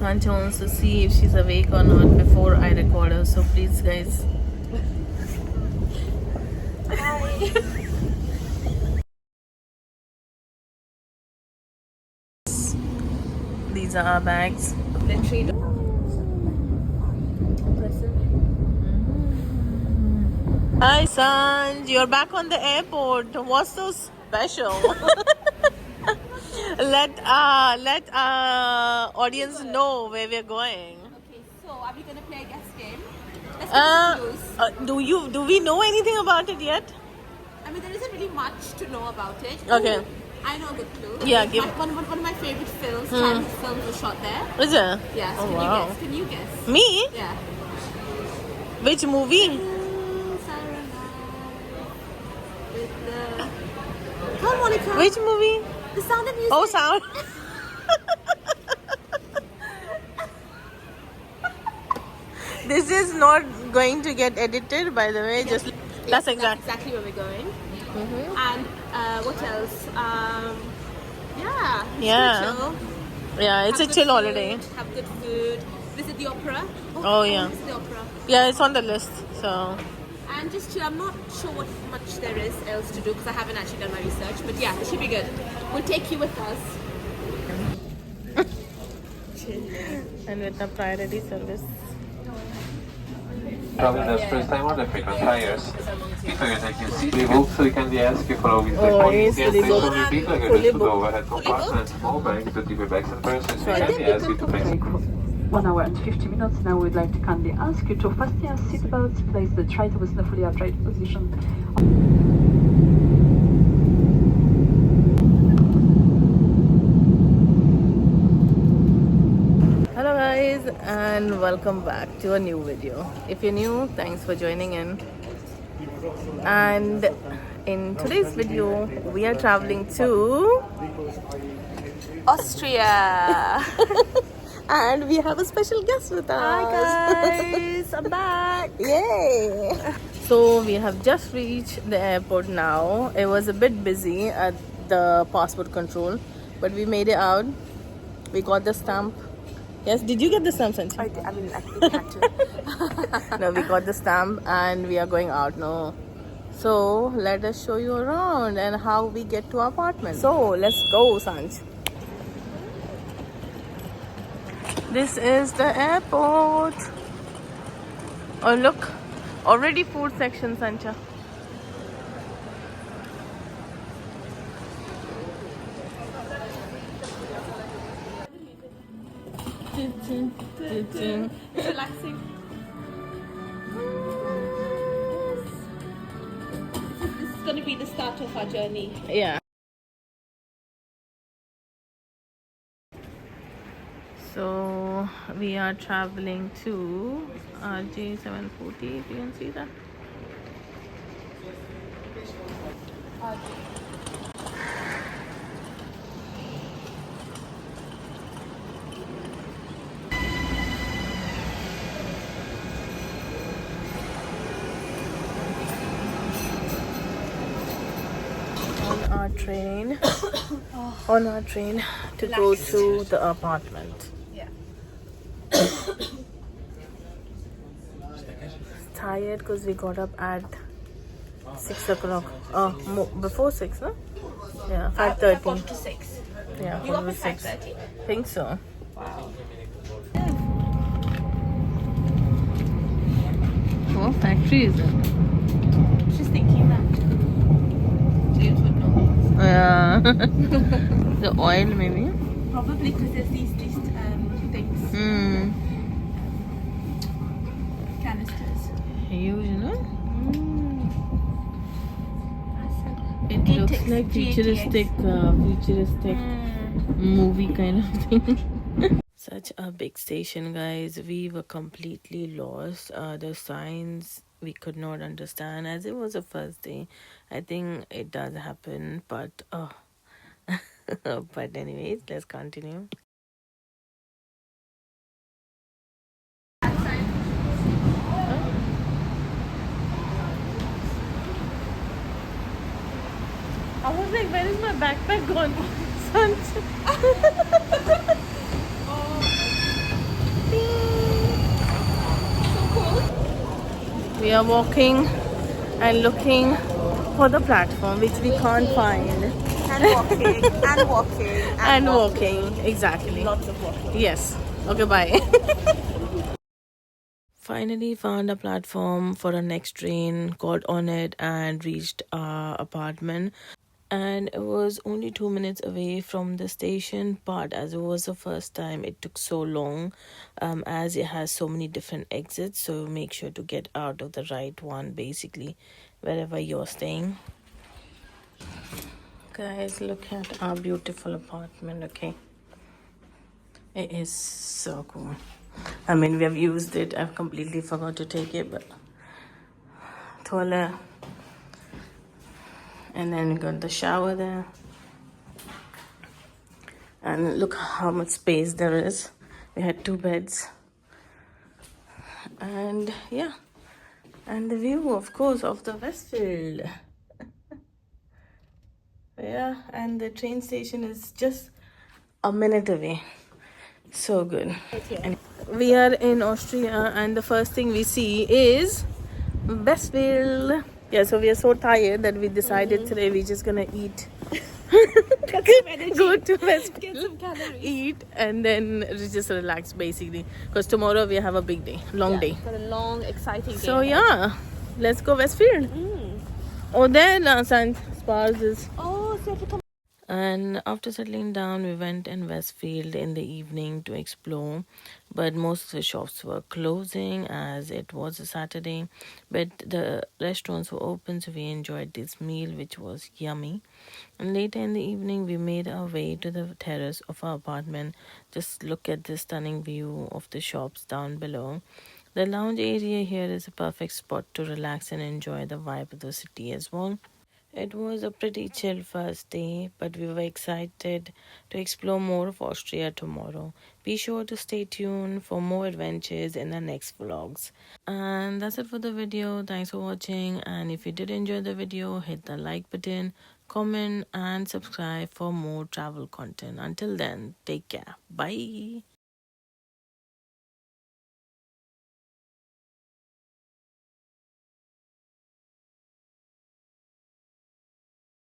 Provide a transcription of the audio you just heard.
Sancha wants to see if she's awake or not before I record her. So please, guys. Hi. These are our bags. Literally. Hi, Sanj. You're back on the airport. What's so special? let audience know where we're going. Okay, so are we gonna play a guess game? Let's get clues. Do we know anything about it yet? I mean, there isn't really much to know about it. Okay. Ooh, I know a good clue. Yeah, give. One of my favorite films, Chinese films, was shot there. Is it? Yes. Oh, Can wow. you guess? Can you guess? Me? Yeah. Which movie? Come on, Monica. Which movie? The Sound of Music. Oh, Sound. This is not going to get edited, by the way. Just that's exactly where we're going. And what else? Yeah. Chill. Yeah, it's Have a chill good holiday. food, have good food. Visit the opera. Oh, yeah. Visit the opera. Yeah, it's on the list. So And just chill. I'm not sure what much there is else to do because I haven't actually done my research. But yeah, it should be good. We'll take you with us. and with the priority service. Traveling as first time on the frequent flyers. Before you take your seat, we move so we can ask you follow with the yes, and place fully on your big luggage to the overhead compartment. Small bags, the deeper bags and purses. We kindly ask you to place 1 hour and 50 minutes. Now we'd like to kindly ask you to fasten your seatbelts, place the tray in a fully upright position. Hello guys, and welcome back to a new video. If you're new, thanks for joining in. And in today's video, we are traveling to Austria. and we have a special guest with us. Hi guys, I'm back. Yay! So we have just reached the airport now. It was a bit busy at the passport control, but we made it out. We got the stamp. Yes, did you get the stamp, Sanchi? I think I had to. No, we got the stamp and we are going out now. So let us show you around and how we get to our apartment. So let's go, Sanj. This is the airport. Oh look, already food section, Sancha. It's relaxing. This is going to be the start of our journey. Yeah. So we are traveling to RJ 740. If you can see that. On our train to go to the apartment. Yeah. Tired because we got up at 6 o'clock. Before 6, no? Yeah, 5:30. 4 to 6. Yeah, You got 4 up to at 6. 5:30? Think so. Wow. What factory is it? She's thinking that James would know. Yeah. The oil, maybe. Probably because there's these things. Canisters. Huge, you know? It GTX, looks like futuristic movie kind of thing. Such a big station, guys. We were completely lost. The signs we could not understand as it was the first day. I think it does happen, but but anyways, let's continue. I was like, where is my backpack gone? we are walking and looking for the platform, which we can't find. And walking, and walking, And walking, exactly. Lots of walking. Yes. Okay, bye. Finally found a platform for our next train, got on it and reached our apartment. And it was only 2 minutes away from the station, but as it was the first time, it took so long, as it has so many different exits. So make sure to get out of the right one, basically, wherever you're staying. Guys, look at our beautiful apartment. Okay, it is so cool. I mean, we have used it. I've completely forgot to take it, but toilet, and then got the shower there. And look how much space there is. We had 2 beds, and yeah, and the view, of course, of the Westfield. Yeah, and the train station is just a minute away. So good. And we are in Austria, and the first thing we see is Westfield. Yeah, so we are so tired that we decided today we're just gonna eat. Get some energy. Go to Westfield, Get some calories. eat, and then just relax, basically. Because tomorrow we have a big day, long day. Got a long, exciting day. So yeah, let's go Westfield. Oh, there, St. Spars is. Oh, so you have to come. And after settling down, we went in Westfield in the evening to explore, but most of the shops were closing as it was a Saturday. But the restaurants were open, so we enjoyed this meal, which was yummy. And later in the evening, we made our way to the terrace of our apartment. Just look at this stunning view of the shops down below. The lounge area here is a perfect spot to relax and enjoy the vibe of the city as well. It was a pretty chill first day, but we were excited to explore more of Austria tomorrow. Be sure to stay tuned for more adventures in the next vlogs. And that's it for the video. Thanks for watching. And if you did enjoy the video, hit the like button, comment, and subscribe for more travel content. Until then, take care. Bye.